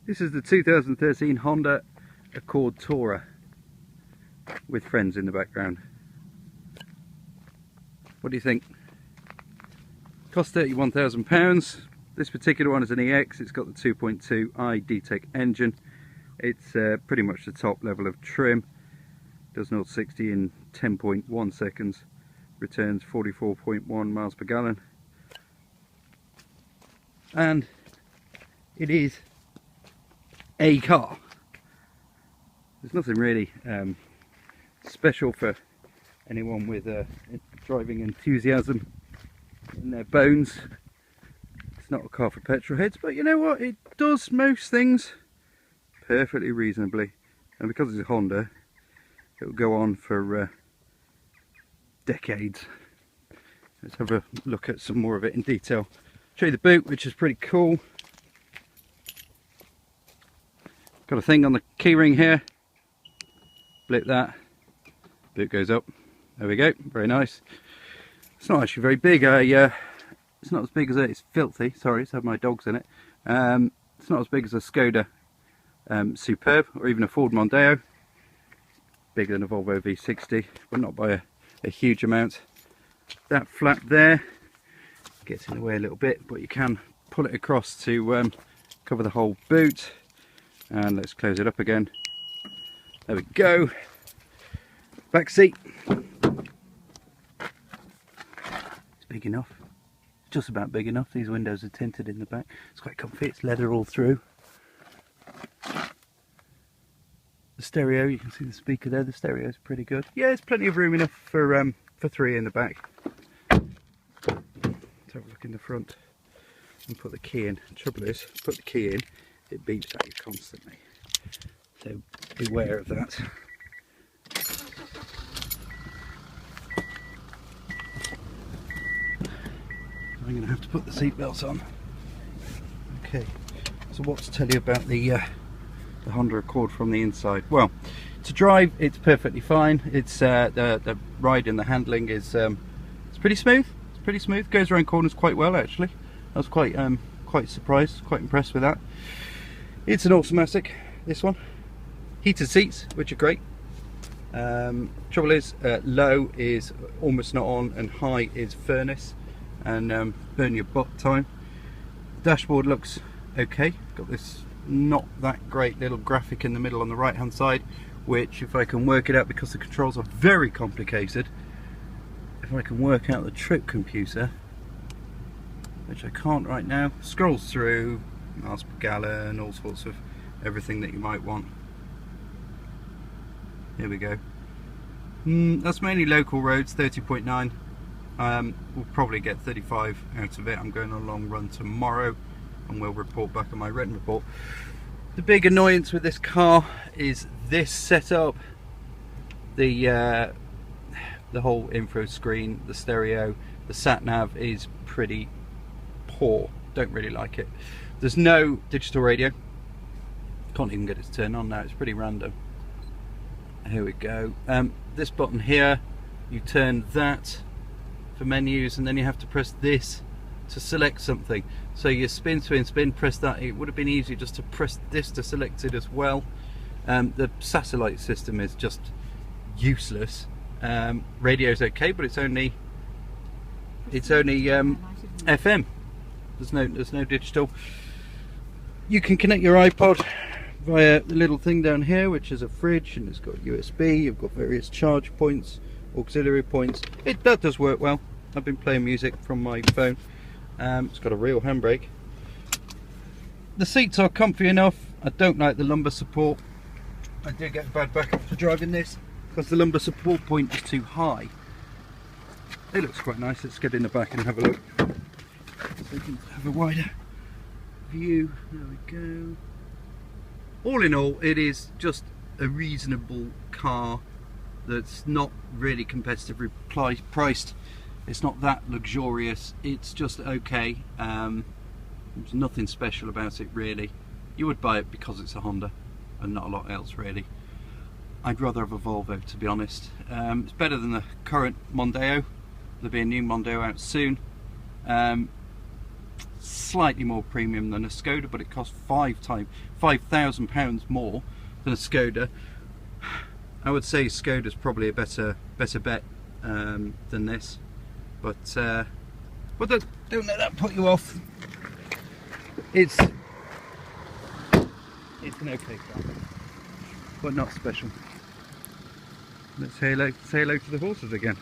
This is the 2013 Honda Accord Tourer with friends in the background. What do you think? Cost £31,000. This particular one is an EX. It's got the 2.2 i-DTEC engine. It's pretty much the top level of trim. Does 0 to 60 in 10.1 seconds. Returns 44.1 miles per gallon. And it is a car. There's nothing really special for anyone with driving enthusiasm in their bones. It's not a car for petrol heads, but you know what? It does most things perfectly reasonably, and because it's a Honda, it will go on for decades. Let's have a look at some more of it in detail. Show you the boot, which is pretty cool. Got a thing on the keyring here. Flip that. Boot goes up. There we go. Very nice. It's not actually very big. It's not as big as it's filthy. Sorry, it's had my dogs in it. It's not as big as a Skoda Superb or even a Ford Mondeo. Bigger than a Volvo V60, but not by a huge amount. That flap there gets in the way a little bit, but you can pull it across to cover the whole boot. And let's close it up again. There we go. Back seat. It's big enough. It's just about big enough. These windows are tinted in the back. It's quite comfy. It's leather all through. The stereo, you can see the speaker there. The stereo is pretty good. Yeah, there's plenty of room enough for three in the back. Let's have a look in the front and put the key in. The trouble is, put the key in, it beeps at you constantly. So beware of that. I'm going to have to put the seatbelts on. Okay, so what to tell you about the Honda Accord from the inside? Well, to drive, it's perfectly fine. It's the ride and the handling is it's pretty smooth. It's pretty smooth. Goes around corners quite well actually. I was quite surprised, quite impressed with that. It's an automatic, this one. Heated seats, which are great. Trouble is, low is almost not on, and high is furnace and burn your butt time. Dashboard looks okay. Got this not that great little graphic in the middle on the right hand side, which if I can work it out, because the controls are very complicated, if I can work out the trip computer, which I can't right now, scrolls through miles per gallon, all sorts of everything that you might want. Here we go. That's mainly local roads, 30.9. We'll probably get 35 out of it. I'm going on a long run tomorrow and we'll report back on my written report. The big annoyance with this car is this setup. The whole info screen, the stereo, the sat nav is pretty poor. Don't really like it. There's no digital radio. Can't even get it to turn on now. It's pretty random. Here we go. This button here, you turn that for menus, and then you have to press this to select something. So you spin, press that. It would have been easier just to press this to select it as well. The satellite system is just useless. Radio's okay, but it's only FM. There's no digital. You can connect your iPod via the little thing down here, which is a fridge, and it's got USB. You've got various charge points, auxiliary points. That does work well. I've been playing music from my phone. It's got a real handbrake. The seats are comfy enough. I don't like the lumbar support. I do get a bad back after driving this because the lumbar support point is too high. It looks quite nice. Let's get in the back and have a look, so we can have a wider view. There we go. All in all, it is just a reasonable car that's not really competitively priced. It's not that luxurious. It's just okay. There's nothing special about it really. You would buy it because it's a Honda and not a lot else really. I'd rather have a Volvo, to be honest. It's better than the current Mondeo. There'll be a new Mondeo out soon. slightly more premium than a Skoda, but it costs £5,000 more than a Skoda. I would say Skoda's probably a better bet than this, but don't let that put you off. It's an okay car, but not special. Let's say hello to the horses again.